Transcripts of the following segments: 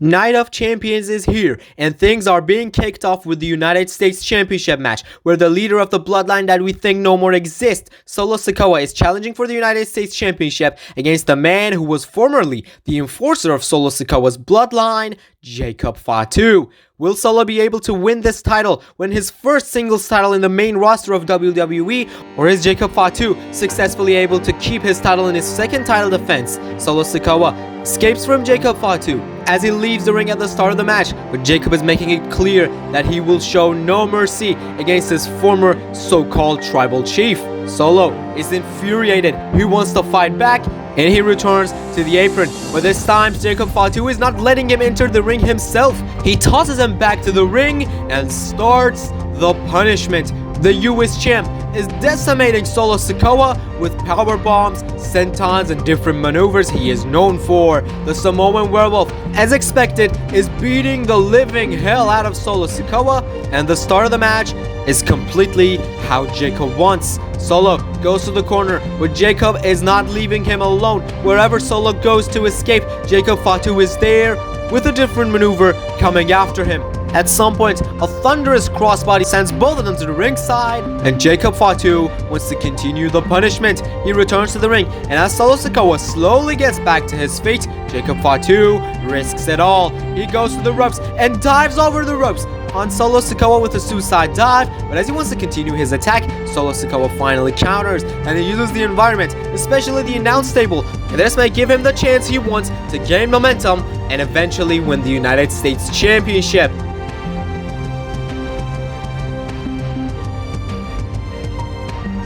Night of Champions is here, and things are being kicked off with the United States Championship match, where the leader of the bloodline that we think no more exists, Solo Sikoa, is challenging for the United States Championship against the man who was formerly the enforcer of Solo Sikoa's bloodline, Jacob Fatu. Will Solo be able to win this title, win his first singles title in the main roster of WWE, or is Jacob Fatu successfully able to keep his title in his second title defense? Solo Sikoa escapes from Jacob Fatu as he leaves the ring at the start of the match, but Jacob is making it clear that he will show no mercy against his former so-called tribal chief. Solo is infuriated, he wants to fight back, and he returns to the apron, but this time Jacob Fatu is not letting him enter the ring himself. He tosses him back to the ring and starts the punishment. The US champ is decimating Solo Sikoa with power bombs, sentons, and different maneuvers he is known for. The Samoan werewolf, as expected, is beating the living hell out of Solo Sikoa, and the start of the match is completely how Jacob wants. Solo goes to the corner, but Jacob is not leaving him alone. Wherever Solo goes to escape, Jacob Fatu is there with a different maneuver coming after him. At some point, a thunderous crossbody sends both of them to the ringside, and Jacob Fatu wants to continue the punishment. He returns to the ring, and as Solo Sikoa slowly gets back to his feet, Jacob Fatu risks it all. He goes to the ropes and dives over the ropes on Solo Sikoa with a suicide dive, but as he wants to continue his attack, Solo Sikoa finally counters, and he uses the environment, especially the announce table, and this may give him the chance he wants to gain momentum and eventually win the United States Championship.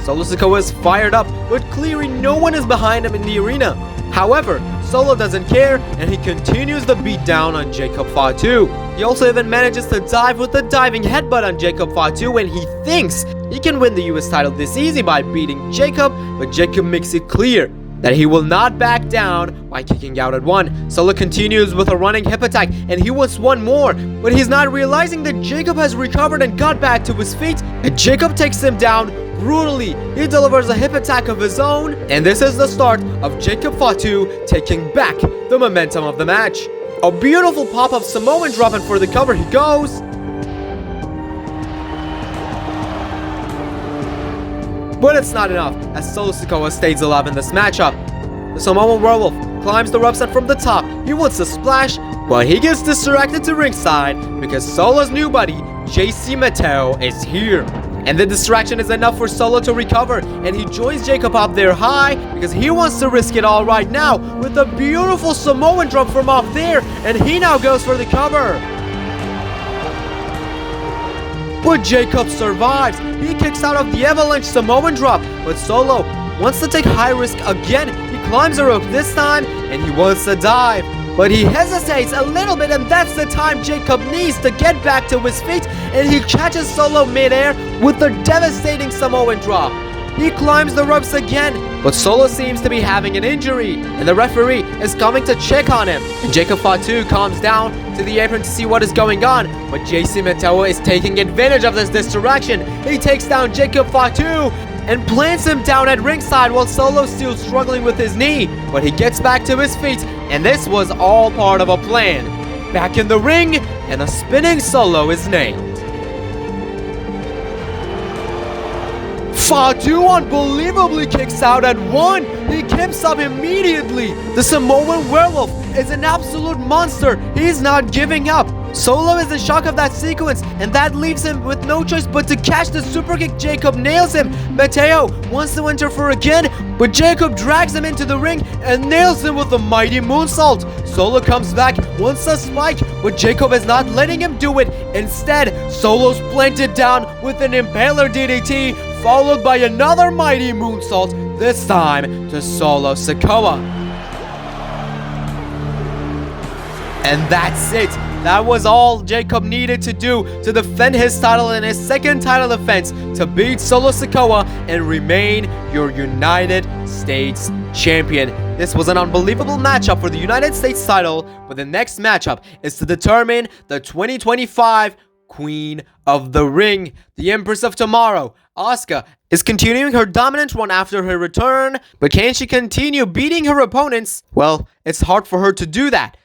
Solo Sikoa is fired up, but clearly no one is behind him in the arena. However, Solo doesn't care, and he continues the beatdown on Jacob Fatu. He also even manages to dive with a diving headbutt on Jacob Fatu when he thinks he can win the US title this easy by beating Jacob, but Jacob makes it clear that he will not back down by kicking out at one. Solo continues with a running hip attack, and he wants one more, but he's not realizing that Jacob has recovered and got back to his feet, and Jacob takes him down brutally. He delivers a hip attack of his own, and this is the start of Jacob Fatu taking back the momentum of the match. A beautiful pop-up Samoan drop, and for the cover he goes. But it's not enough, as Solo Sikoa stays alive in this matchup. The Samoan werewolf climbs the ropes, and from the top, he wants to splash, but he gets distracted to ringside because Solo's new buddy, JC Mateo, is here. And the distraction is enough for Solo to recover, and he joins Jacob up there high because he wants to risk it all right now with a beautiful Samoan drop from up there, and he now goes for the cover. But Jacob survives. He kicks out of the avalanche Samoan drop, but Solo wants to take high risk again. He climbs a rope this time, and he wants to dive, but he hesitates a little bit, and that's the time Jacob needs to get back to his feet, and he catches Solo midair with a devastating Samoan drop. He climbs the ropes again, but Solo seems to be having an injury, and the referee is coming to check on him. And Jacob Fatu comes down to the apron to see what is going on, but JC Mateo is taking advantage of this distraction. He takes down Jacob Fatu and plants him down at ringside while Solo's still struggling with his knee, but he gets back to his feet, and this was all part of a plan. Back in the ring, and a spinning Solo is named. Fatu unbelievably kicks out at one. He keeps up immediately. The Samoan werewolf is an absolute monster. He's not giving up. Solo is in shock of that sequence, and that leaves him with no choice but to catch the super kick. Jacob nails him. Mateo wants to interfere again, but Jacob drags him into the ring and nails him with a mighty moonsault. Solo comes back, wants a spike, but Jacob is not letting him do it. Instead, Solo's planted down with an impaler DDT, followed by another mighty moonsault, this time to Solo Sikoa. And that's it. That was all Jacob needed to do to defend his title in his second title defense, to beat Solo Sikoa and remain your United States Champion. This was an unbelievable matchup for the United States title, but the next matchup is to determine the 2025 Queen of the Ring. The Empress of Tomorrow, Asuka, is continuing her dominant run after her return, but can she continue beating her opponents? Well, it's hard for her to do that.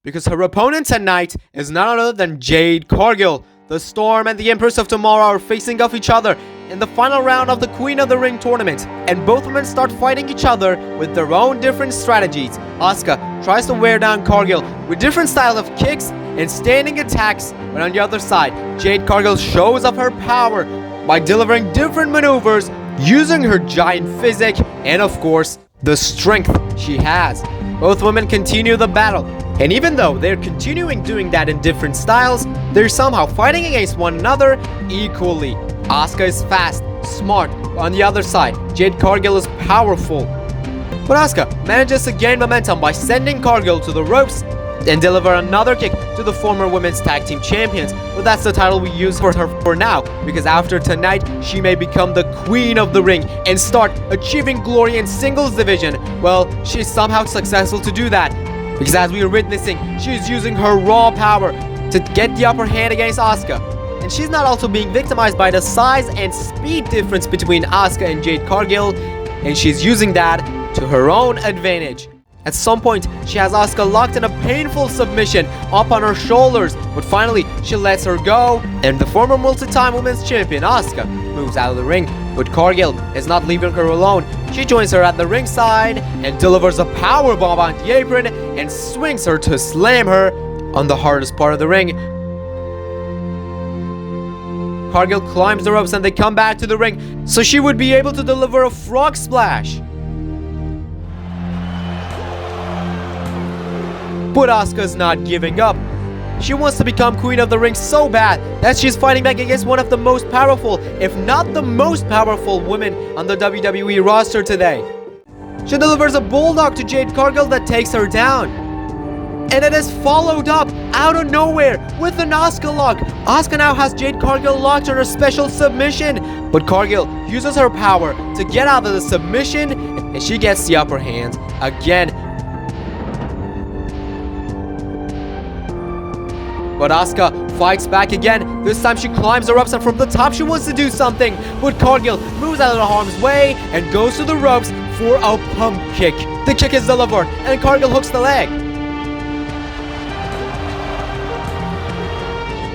because her opponent tonight is none other than Jade Cargill. The Storm and the Empress of Tomorrow are facing off each other in the final round of the Queen of the Ring tournament, and both women start fighting each other with their own different strategies. Asuka tries to wear down Cargill with different styles of kicks and standing attacks, but on the other side, Jade Cargill shows off her power by delivering different maneuvers, using her giant physique, and of course, the strength she has. Both women continue the battle, and even though they're continuing doing that in different styles, they're somehow fighting against one another equally. Asuka is fast, smart, on the other side, Jade Cargill is powerful. But Asuka manages to gain momentum by sending Cargill to the ropes and deliver another kick to the former women's tag team champions. But that's the title we use for her for now, because after tonight, she may become the Queen of the Ring and start achieving glory in singles division. Well, she's somehow successful to do that, because as we are witnessing, she's using her raw power to get the upper hand against Asuka. And she's not also being victimized by the size and speed difference between Asuka and Jade Cargill, and she's using that to her own advantage. At some point, she has Asuka locked in a painful submission up on her shoulders, but finally, she lets her go, and the former multi-time women's champion, Asuka, moves out of the ring. But Cargill is not leaving her alone. She joins her at the ringside and delivers a powerbomb on the apron and swings her to slam her on the hardest part of the ring. Cargill climbs the ropes and they come back to the ring, so she would be able to deliver a frog splash. But Asuka's not giving up. She wants to become Queen of the Ring so bad that she's fighting back against one of the most powerful, if not the most powerful women on the WWE roster today. She delivers a bulldog to Jade Cargill that takes her down. And it is followed up out of nowhere with an Asuka lock. Asuka now has Jade Cargill locked on her special submission, but Cargill uses her power to get out of the submission and she gets the upper hand again. But Asuka fights back again. This time she climbs the ropes and from the top she wants to do something. But Cargill moves out of the harm's way and goes to the ropes for a pump kick. The kick is delivered and Cargill hooks the leg.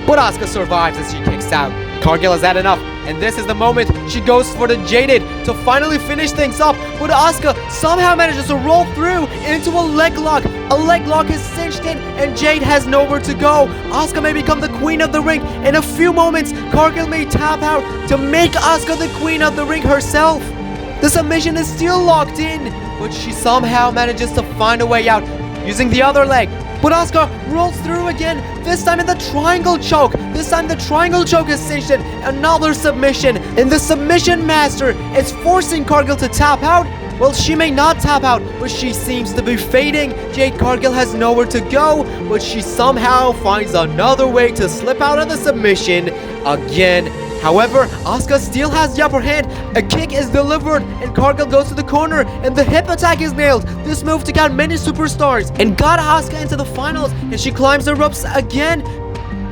But Asuka survives as she kicks out. Cargill has had enough, and this is the moment she goes for the Jaded to finally finish things up. But Asuka somehow manages to roll through into a leg lock. A leg lock is cinched in, and Jade has nowhere to go. Asuka may become the Queen of the Ring. In a few moments, Cargill may tap out to make Asuka the Queen of the Ring herself. The submission is still locked in, but she somehow manages to find a way out using the other leg. But Asuka rolls through again, this time in the triangle choke. This time the triangle choke is cinched in. Another submission, and the submission master is forcing Cargill to tap out. Well, she may not tap out, but she seems to be fading. Jade Cargill has nowhere to go, but she somehow finds another way to slip out of the submission again. However, Asuka still has the upper hand. A kick is delivered and Cargill goes to the corner and the hip attack is nailed. This move took out many superstars and got Asuka into the finals, and she climbs the ropes again.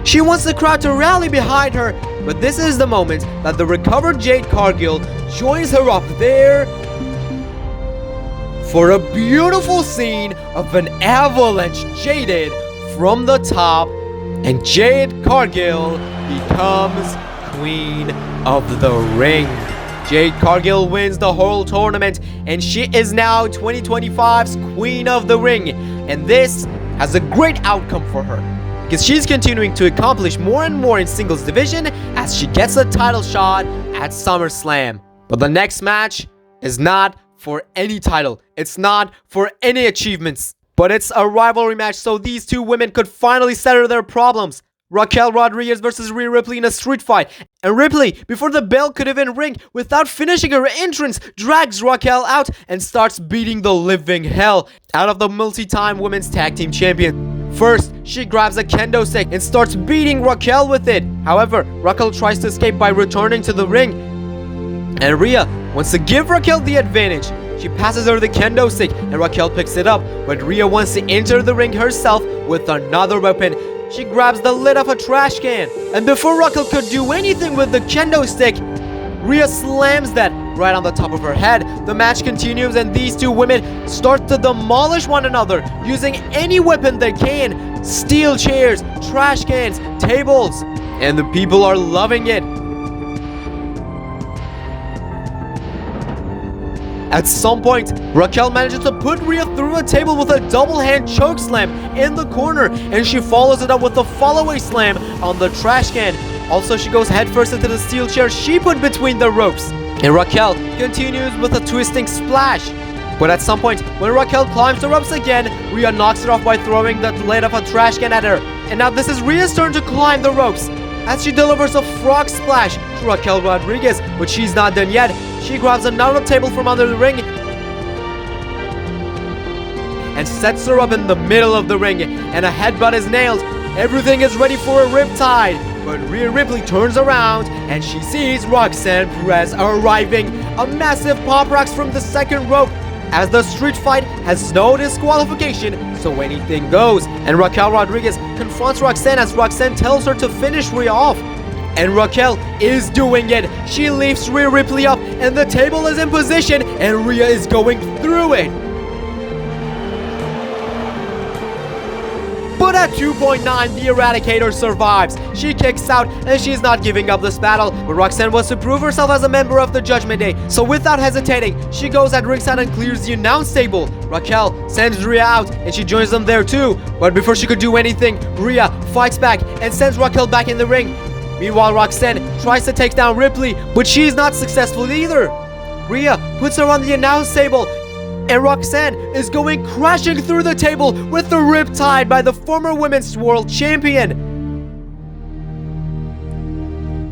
She wants the crowd to rally behind her, but this is the moment that the recovered Jade Cargill joins her up there for a beautiful scene of an avalanche Jaded from the top, and Jade Cargill becomes Queen of the Ring. Jade Cargill wins the whole tournament, and she is now 2025's Queen of the Ring. And this has a great outcome for her, because she's continuing to accomplish more and more in singles division as she gets a title shot at SummerSlam. But the next match is not for any title. It's not for any achievements, but it's a rivalry match so these two women could finally settle their problems. Raquel Rodriguez versus Rhea Ripley in a street fight. And Ripley, before the bell could even ring, without finishing her entrance, drags Raquel out and starts beating the living hell out of the multi-time women's tag team champion. First, she grabs a kendo stick and starts beating Raquel with it. However, Raquel tries to escape by returning to the ring, and Rhea wants to give Raquel the advantage. She passes her the kendo stick and Raquel picks it up, but Rhea wants to enter the ring herself with another weapon. She grabs the lid of a trash can, and before Raquel could do anything with the kendo stick, Rhea slams that right on the top of her head. The match continues and these two women start to demolish one another using any weapon they can. steel chairs, trash cans, tables, and the people are loving it. At some point, Raquel manages to put Rhea through a table with a double hand choke slam in the corner, and she follows it up with a follow-away slam on the trash can. Also, she goes headfirst into the steel chair she put between the ropes, and Raquel continues with a twisting splash. But at some point, when Raquel climbs the ropes again, Rhea knocks it off by throwing the lid of a trash can at her. And now this is Rhea's turn to climb the ropes, as she delivers a frog splash to Raquel Rodriguez, but she's not done yet. She grabs another table from under the ring and sets her up in the middle of the ring, and a headbutt is nailed. Everything is ready for a riptide, but Rhea Ripley turns around and she sees Roxanne Perez arriving. A massive pop rocks from the second rope, as the street fight has no disqualification, so anything goes. And Raquel Rodriguez confronts Roxanne as Roxanne tells her to finish Rhea off. And Raquel is doing it. She lifts Rhea Ripley up, and the table is in position, and Rhea is going through it. But at 2.9, the Eradicator survives. She kicks out, and she's not giving up this battle, but Roxanne wants to prove herself as a member of the Judgment Day. So without hesitating, she goes at ringside and clears the announce table. Raquel sends Rhea out, and she joins them there too. But before she could do anything, Rhea fights back and sends Raquel back in the ring. Meanwhile, Roxanne tries to take down Ripley, but she's not successful either. Rhea puts her on the announce table, and Roxanne is going crashing through the table with the riptide by the former Women's World Champion.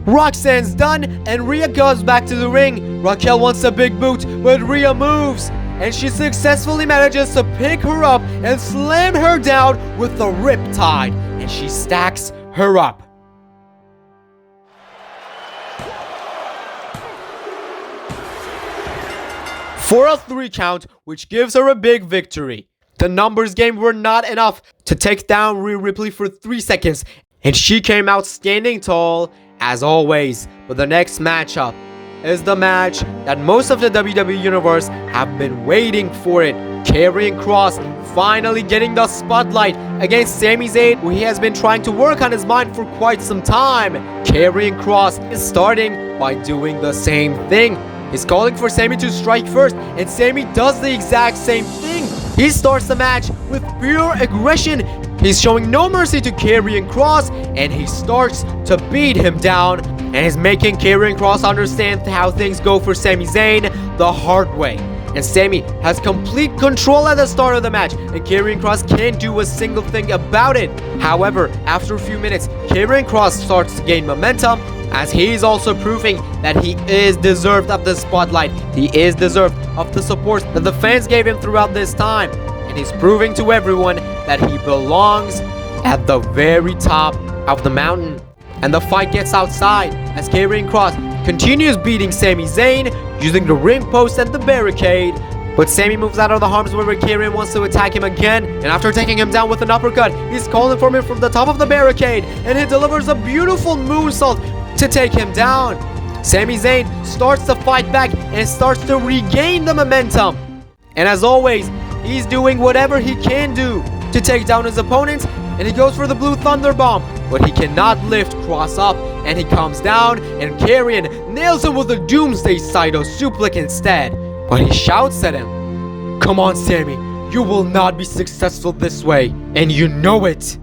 Roxanne's done, and Rhea goes back to the ring. Raquel wants a big boot, but Rhea moves, and she successfully manages to pick her up and slam her down with the riptide, and she stacks her up. For a 3 count, which gives her a big victory. The numbers game were not enough to take down Rhea Ripley for 3 seconds, and she came out standing tall as always. But the next matchup is the match that most of the WWE Universe have been waiting for it. Karrion Kross finally getting the spotlight against Sami Zayn, who he has been trying to work on his mind for quite some time. Karrion Kross is starting by doing the same thing. He's calling for Sami to strike first, and Sami does the exact same thing. He starts the match with pure aggression. He's showing no mercy to Karrion Kross, and he starts to beat him down, and is making Karrion Kross understand how things go for Sami Zayn the hard way. And Sami has complete control at the start of the match, and Karrion Kross can't do a single thing about it. However, after a few minutes, Karrion Kross starts to gain momentum, as he is also proving that he is deserved of the spotlight. He is deserved of the support that the fans gave him throughout this time. And he's proving to everyone that he belongs at the very top of the mountain. And the fight gets outside as Karrion Kross continues beating Sami Zayn using the ring post and the barricade. But Sami moves out of the harm's way where Karrion wants to attack him again, and after taking him down with an uppercut, he's calling for him from the top of the barricade, and he delivers a beautiful moonsault to take him down. Sami Zayn starts to fight back and starts to regain the momentum. And as always, he's doing whatever he can do to take down his opponents, and he goes for the blue thunder bomb, but he cannot lift Kross up, and he comes down, and Karrion nails him with a doomsday Saito suplex instead. But he shouts at him, "Come on, Sami, you will not be successful this way, and you know it."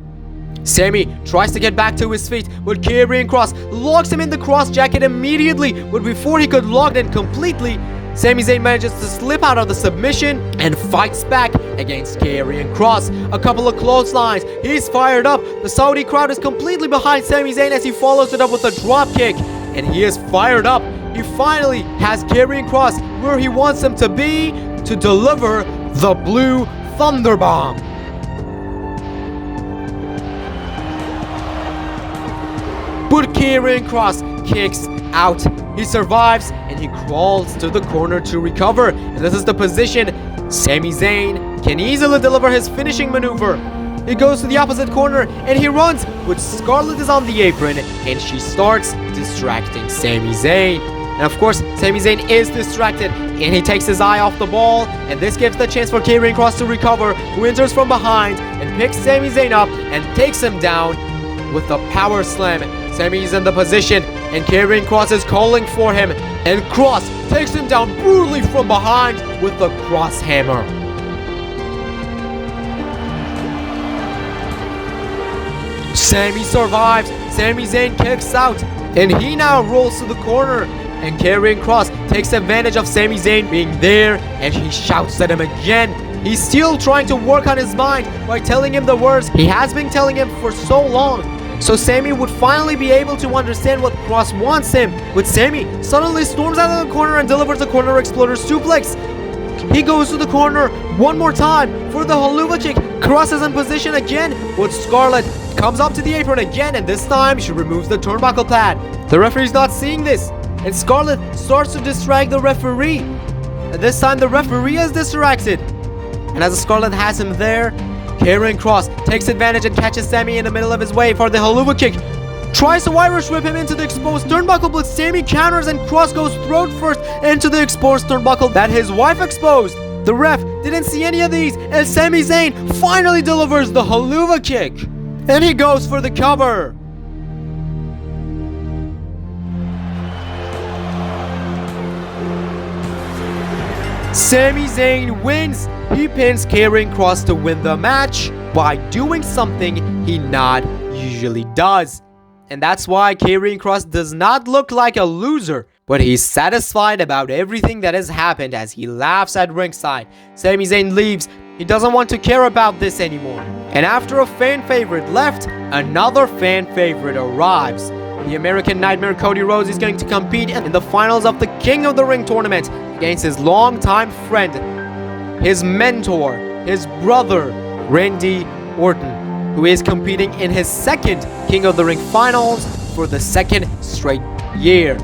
Sami tries to get back to his feet, but Karrion Kross locks him in the cross jacket immediately. But before he could lock it completely, Sami Zayn manages to slip out of the submission and fights back against Karrion Kross. A couple of clotheslines. He's fired up. The Saudi crowd is completely behind Sami Zayn as he follows it up with a drop kick. And he is fired up. He finally has Karrion Kross where he wants him to be to deliver the blue thunder bomb. But Karrion Kross kicks out. He survives and he crawls to the corner to recover. And this is the position Sami Zayn can easily deliver his finishing maneuver. He goes to the opposite corner and he runs, but Scarlett is on the apron and she starts distracting Sami Zayn. And of course, Sami Zayn is distracted, and he takes his eye off the ball, and this gives the chance for Karrion Kross to recover, who enters from behind and picks Sami Zayn up and takes him down with a power slam. Sami's in the position, and Karrion Kross is calling for him, and Kross takes him down brutally from behind with the cross hammer. Sami survives. Sami Zayn kicks out, and he now rolls to the corner, and Karrion Kross takes advantage of Sami Zayn being there, and he shouts at him again. He's still trying to work on his mind by telling him the words he has been telling him for so long, so Sami would finally be able to understand what Kross wants him. But Sami suddenly storms out of the corner and delivers a corner exploder suplex. He goes to the corner one more time for the haluva kick. Kross is in position again, but Scarlett comes up to the apron again, and this time she removes the turnbuckle pad. The referee's not seeing this, and Scarlett starts to distract the referee. And this time the referee is distracted. And as Scarlett has him there, Karrion Kross takes advantage and catches Sami in the middle of his way for the haluva kick. Tries to Irish whip him into the exposed turnbuckle, but Sami counters and Kross goes throat first into the exposed turnbuckle that his wife exposed. The ref didn't see any of these, and Sami Zayn finally delivers the haluva kick. And he goes for the cover. Sami Zayn wins. He pins Karrion Kross to win the match by doing something he not usually does. And that's why Karrion Kross does not look like a loser, but he's satisfied about everything that has happened as he laughs at ringside. Sami Zayn leaves. He doesn't want to care about this anymore. And after a fan favorite left, another fan favorite arrives. The American Nightmare Cody Rhodes is going to compete in the finals of the King of the Ring tournament against his longtime friend, his mentor, his brother, Randy Orton, who is competing in his second King of the Ring finals for the second straight year.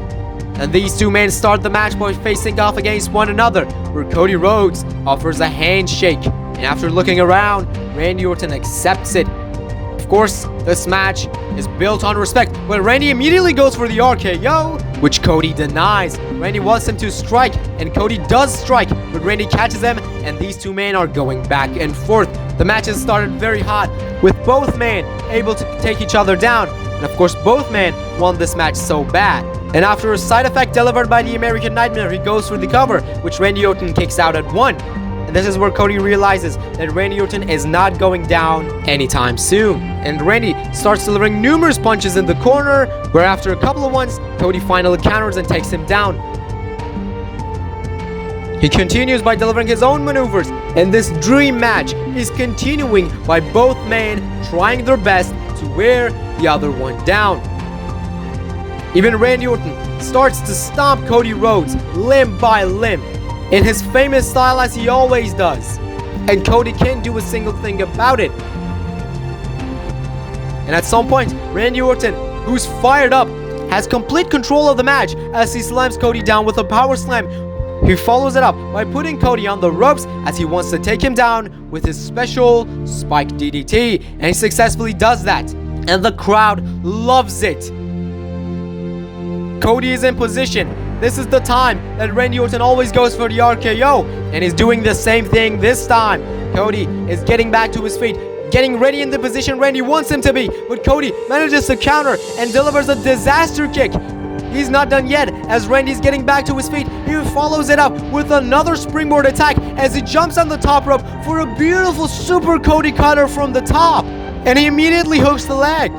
And these two men start the match by facing off against one another, where Cody Rhodes offers a handshake, and after looking around, Randy Orton accepts it. Of course, this match is built on respect, but Randy immediately goes for the RKO, which Cody denies. Randy wants him to strike, and Cody does strike, but Randy catches him, and these two men are going back and forth. The match has started very hot, with both men able to take each other down, and of course both men want this match so bad. And after a side effect delivered by the American Nightmare, he goes for the cover, which Randy Orton kicks out at 1. And this is where Cody realizes that Randy Orton is not going down anytime soon. And Randy starts delivering numerous punches in the corner, where after a couple of ones, Cody finally counters and takes him down. He continues by delivering his own maneuvers, and this dream match is continuing by both men trying their best to wear the other one down. Even Randy Orton starts to stomp Cody Rhodes limb by limb, in his famous style as he always does. And Cody can't do a single thing about it. And at some point, Randy Orton, who's fired up, has complete control of the match as he slams Cody down with a power slam. He follows it up by putting Cody on the ropes as he wants to take him down with his special spike DDT, and he successfully does that. And the crowd loves it. Cody is in position. This is the time that Randy Orton always goes for the RKO, and he's doing the same thing this time. Cody is getting back to his feet, getting ready in the position Randy wants him to be, but Cody manages to counter and delivers a disaster kick. He's not done yet as Randy's getting back to his feet. He follows it up with another springboard attack as he jumps on the top rope for a beautiful super Cody cutter from the top, and he immediately hooks the leg.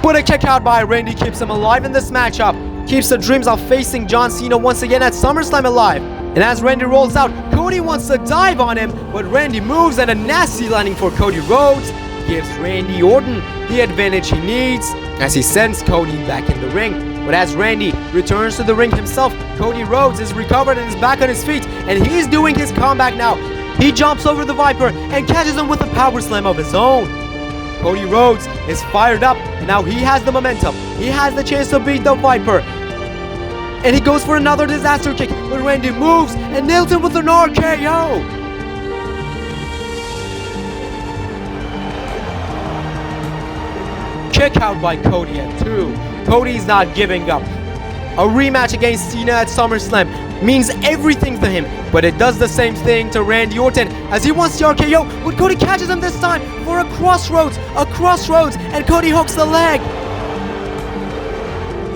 But a kick out by Randy keeps him alive in this matchup, keeps the dreams of facing John Cena once again at SummerSlam alive. And as Randy rolls out, Cody wants to dive on him, but Randy moves, and a nasty landing for Cody Rhodes gives Randy Orton the advantage he needs as he sends Cody back in the ring. But as Randy returns to the ring himself, Cody Rhodes is recovered and is back on his feet, and he's doing his comeback now. He jumps over the Viper and catches him with a power slam of his own. Cody Rhodes is fired up, and now he has the momentum. He has the chance to beat the Viper. And he goes for another disaster kick, but Randy moves and nails him with an RKO. Kick out by Cody at 2. Cody's not giving up. A rematch against Cena at SummerSlam means everything to him, but it does the same thing to Randy Orton as he wants the RKO, but Cody catches him this time for a crossroads, and Cody hooks the leg.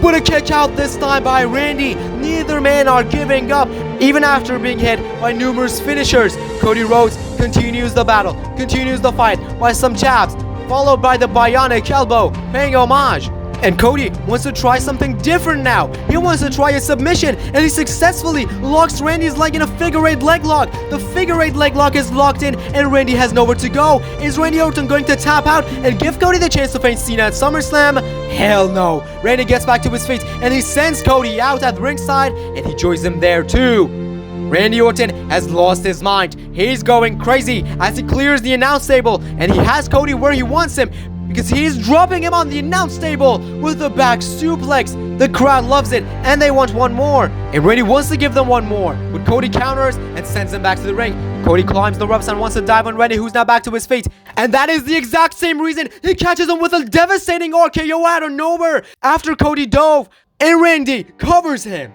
But a kick out this time by Randy. Neither man are giving up, even after being hit by numerous finishers. Cody Rhodes continues the battle, continues the fight by some jabs, followed by the bionic elbow, paying homage. And Cody wants to try something different now. He wants to try a submission, and he successfully locks Randy's leg in a figure-8 leg lock. The figure-8 leg lock is locked in, and Randy has nowhere to go. Is Randy Orton going to tap out and give Cody the chance to face Cena at SummerSlam? Hell no. Randy gets back to his feet, and he sends Cody out at ringside, and he joins him there too. Randy Orton has lost his mind. He's going crazy as he clears the announce table, and he has Cody where he wants him, because he's dropping him on the announce table with the back suplex. The crowd loves it, and they want one more. And Randy wants to give them one more, but Cody counters and sends him back to the ring. Cody climbs the ropes and wants to dive on Randy, who's now back to his feet. And that is the exact same reason he catches him with a devastating RKO out of nowhere after Cody dove, and Randy covers him.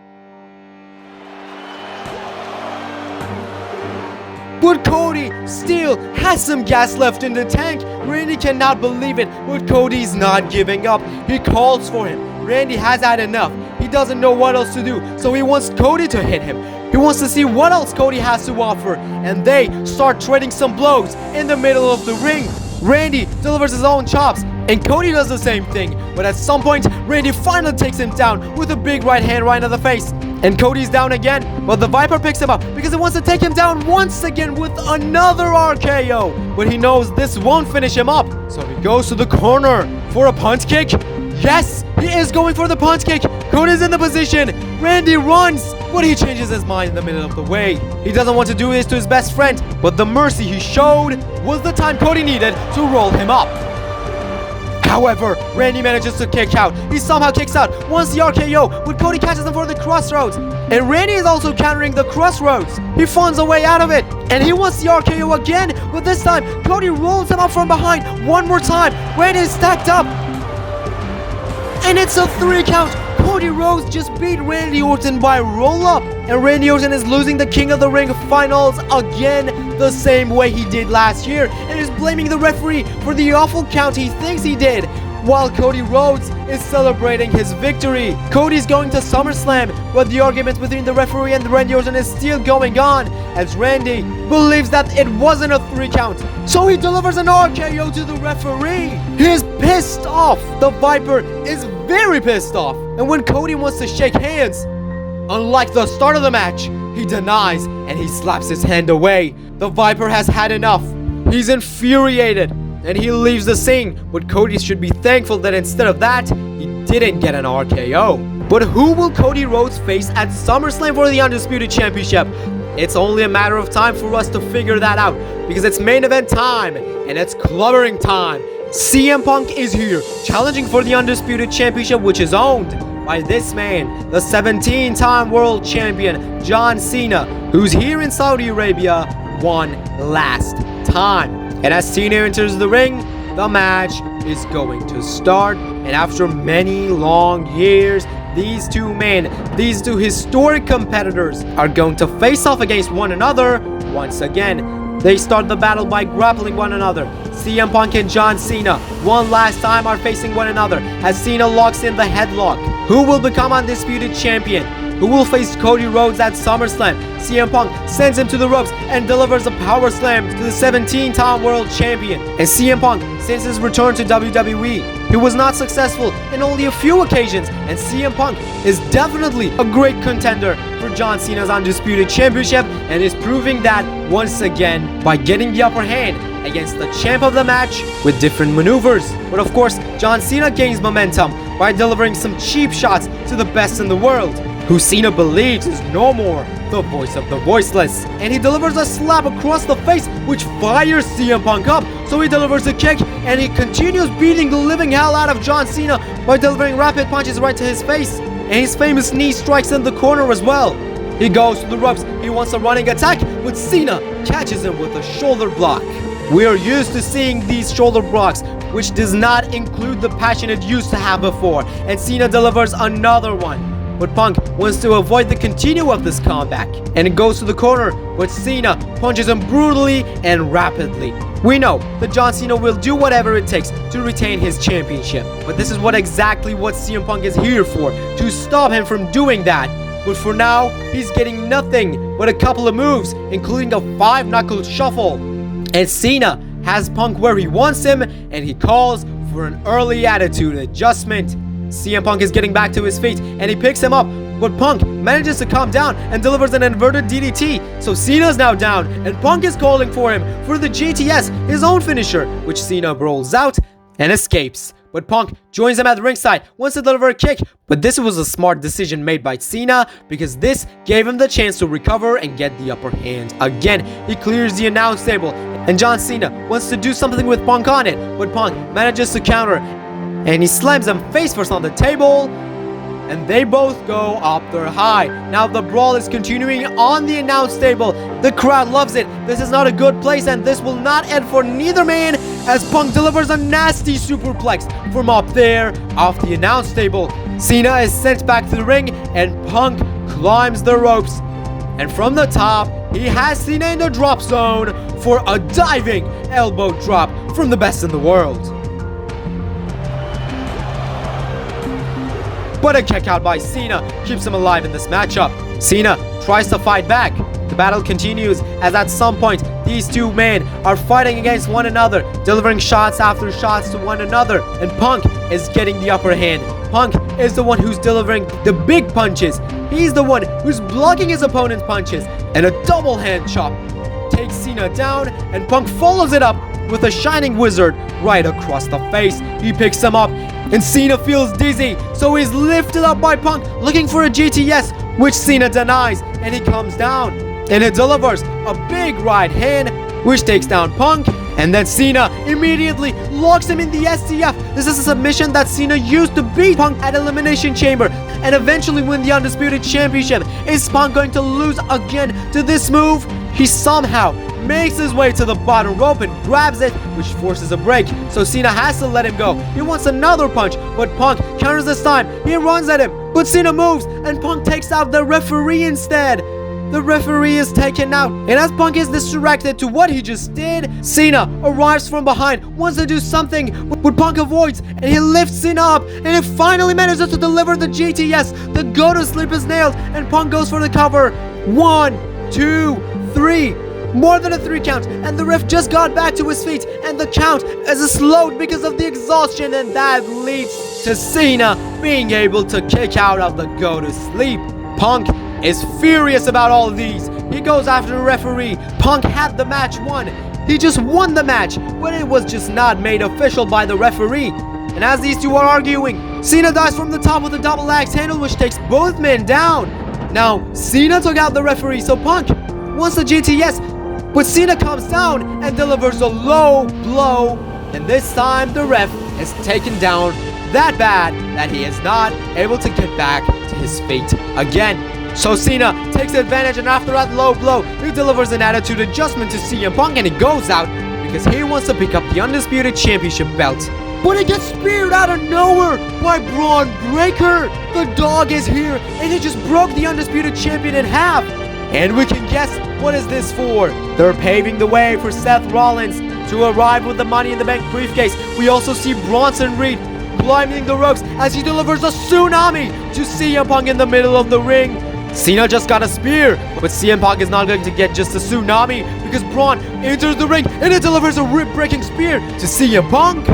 But Cody still has some gas left in the tank. Randy cannot believe it, but Cody's not giving up. He calls for him. Randy has had enough. He doesn't know what else to do, so he wants Cody to hit him. He wants to see what else Cody has to offer, and they start trading some blows in the middle of the ring. Randy delivers his own chops, and Cody does the same thing, but at some point, Randy finally takes him down with a big right hand right in the face. And Cody's down again, but the Viper picks him up because he wants to take him down once again with another RKO. But he knows this won't finish him up, so he goes to the corner for a punch kick. Yes, he is going for the punch kick. Cody's in the position. Randy runs, but he changes his mind in the middle of the way. He doesn't want to do this to his best friend, but the mercy he showed was the time Cody needed to roll him up. However, Randy manages to kick out. He somehow kicks out, wants the RKO, but Cody catches him for the crossroads. And Randy is also countering the crossroads. He finds a way out of it, and he wants the RKO again, but this time, Cody rolls him up from behind one more time. Randy is stacked up, and it's a 3 count. Cody Rhodes just beat Randy Orton by roll-up, and Randy Orton is losing the King of the Ring finals again the same way he did last year, and is blaming the referee for the awful count he thinks he did, while Cody Rhodes is celebrating his victory. Cody's going to SummerSlam, but the argument between the referee and Randy Orton is still going on, as Randy believes that it wasn't a 3 count. So he delivers an RKO to the referee. He is pissed off. The Viper is very pissed off. And when Cody wants to shake hands, unlike the start of the match, he denies and he slaps his hand away. The Viper has had enough. He's infuriated and he leaves the scene. But Cody should be thankful that instead of that, he didn't get an RKO. But who will Cody Rhodes face at SummerSlam for the Undisputed Championship? It's only a matter of time for us to figure that out, because it's main event time and it's clubbering time. CM Punk is here, challenging for the Undisputed Championship, which is owned by this man, the 17-time world champion, John Cena, who's here in Saudi Arabia one last time. And as Cena enters the ring, the match is going to start. And after many long years, these two men, these two historic competitors, are going to face off against one another once again. They start the battle by grappling one another. CM Punk and John Cena, one last time, are facing one another as Cena locks in the headlock. Who will become Undisputed Champion? Who will face Cody Rhodes at SummerSlam? CM Punk sends him to the ropes and delivers a power slam to the 17-time world champion. And CM Punk, since his return to WWE, he was not successful in only a few occasions, and CM Punk is definitely a great contender for John Cena's Undisputed Championship, and is proving that once again by getting the upper hand against the champ of the match with different maneuvers. But of course, John Cena gains momentum by delivering some cheap shots to the best in the world, who Cena believes is no more the voice of the voiceless. And he delivers a slap across the face, which fires CM Punk up. So he delivers a kick, and he continues beating the living hell out of John Cena by delivering rapid punches right to his face. And his famous knee strikes in the corner as well. He goes to the ropes, he wants a running attack, but Cena catches him with a shoulder block. We are used to seeing these shoulder blocks which does not include the passion it used to have before, and Cena delivers another one. But Punk wants to avoid the continue of this comeback, and it goes to the corner, but Cena punches him brutally and rapidly. We know that John Cena will do whatever it takes to retain his championship, but this is exactly what CM Punk is here for, to stop him from doing that. But for now, he's getting nothing but a couple of moves, including a 5-knuckle shuffle. And Cena has Punk where he wants him, and he calls for an early attitude adjustment. CM Punk is getting back to his feet, and he picks him up, but Punk manages to calm down and delivers an inverted DDT. So Cena's now down, and Punk is calling for him for the GTS, his own finisher, which Cena rolls out and escapes. But Punk joins him at ringside, wants to deliver a kick, but this was a smart decision made by Cena because this gave him the chance to recover and get the upper hand. Again, he clears the announce table, and John Cena wants to do something with Punk on it, but Punk manages to counter, and he slams him face first on the table, and they both go up their high. Now the brawl is continuing on the announce table. The crowd loves it. This is not a good place, and this will not end for neither man, as Punk delivers a nasty superplex from up there off the announce table. Cena is sent back to the ring, and Punk climbs the ropes, and from the top he has Cena in the drop zone for a diving elbow drop from the best in the world. But a kick out by Cena keeps him alive in this matchup. Cena tries to fight back. The battle continues as at some point these two men are fighting against one another, delivering shots after shots to one another, and Punk is getting the upper hand. Punk is the one who's delivering the big punches. He's the one who's blocking his opponent's punches, and a double hand chop takes Cena down, and Punk follows it up with a shining wizard right across the face. He picks him up, and Cena feels dizzy, so he's lifted up by Punk, looking for a GTS, which Cena denies, and he comes down, and he delivers a big right hand, which takes down Punk, and then Cena immediately locks him in the STF. This is a submission that Cena used to beat Punk at Elimination Chamber, and eventually win the Undisputed Championship. Is Punk going to lose again to this move? He somehow makes his way to the bottom rope and grabs it, which forces a break, so Cena has to let him go. He wants another punch, but Punk counters this time. He runs at him, but Cena moves, and Punk takes out the referee instead. The referee is taken out, and as Punk is distracted to what he just did, Cena arrives from behind, wants to do something, but Punk avoids, and he lifts Cena up, and he finally manages to deliver the GTS. The go to sleep is nailed, and Punk goes for the cover. 1, 2, 3. More than a 3 count, and the ref just got back to his feet, and the count is slowed because of the exhaustion, and that leads to Cena being able to kick out of the go to sleep. Punk is furious about all of these. He goes after the referee. Punk had the match won. He just won the match, but it was just not made official by the referee. And as these two are arguing, Cena dives from the top with a double axe handle, which takes both men down. Now, Cena took out the referee, so Punk wants the GTS, but Cena comes down and delivers a low blow, and this time the ref is taken down that bad that he is not able to get back to his feet again. So Cena takes advantage, and after that low blow, he delivers an attitude adjustment to CM Punk, and he goes out because he wants to pick up the Undisputed Championship belt. But he gets speared out of nowhere by Braun Breaker. The dog is here, and he just broke the Undisputed Champion in half. And we can guess what is this for. They're paving the way for Seth Rollins to arrive with the Money in the Bank briefcase. We also see Bronson Reed climbing the ropes as he delivers a tsunami to CM Punk in the middle of the ring. Cena just got a spear, but CM Punk is not going to get just a tsunami because Braun enters the ring and it delivers a rib-breaking spear to CM Punk.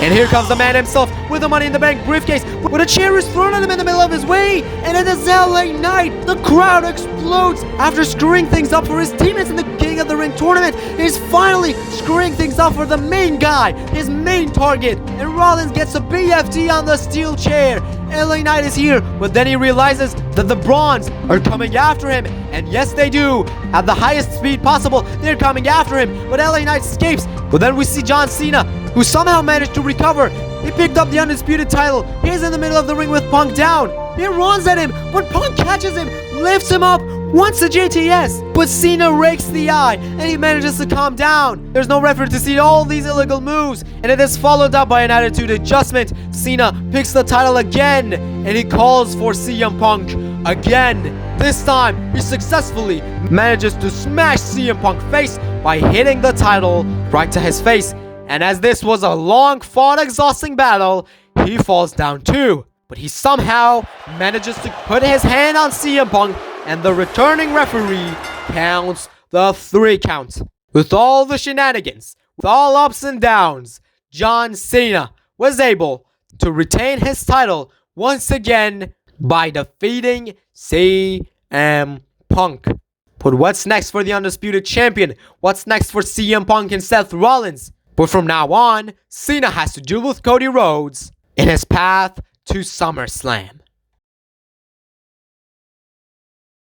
And here comes the man himself with the Money in the Bank briefcase, but a chair is thrown at him in the middle of his way, and it is LA Knight. The crowd explodes after screwing things up for his teammates in the King of the Ring tournament. He's finally screwing things up for the main guy, his main target, and Rollins gets a BFT on the steel chair. LA Knight is here, but then he realizes that the Brawns are coming after him, and yes they do, at the highest speed possible. They're coming after him, but LA Knight escapes. But then we see John Cena, who somehow managed to recover. He picked up the Undisputed title. He's in the middle of the ring with Punk down. He runs at him, but Punk catches him, lifts him up wants a JTS, but Cena rakes the eye and he manages to calm down. There's no referee to see all these illegal moves, and it is followed up by an attitude adjustment. Cena picks the title again and he calls for CM Punk again. This time, he successfully manages to smash CM Punk's face by hitting the title right to his face. And as this was a long fought, exhausting battle, he falls down too. But he somehow manages to put his hand on CM Punk, and the returning referee counts the 3 count. With all the shenanigans, with all ups and downs, John Cena was able to retain his title once again by defeating CM Punk. But what's next for the Undisputed Champion? What's next for CM Punk and Seth Rollins? But from now on, Cena has to deal with Cody Rhodes in his path to SummerSlam.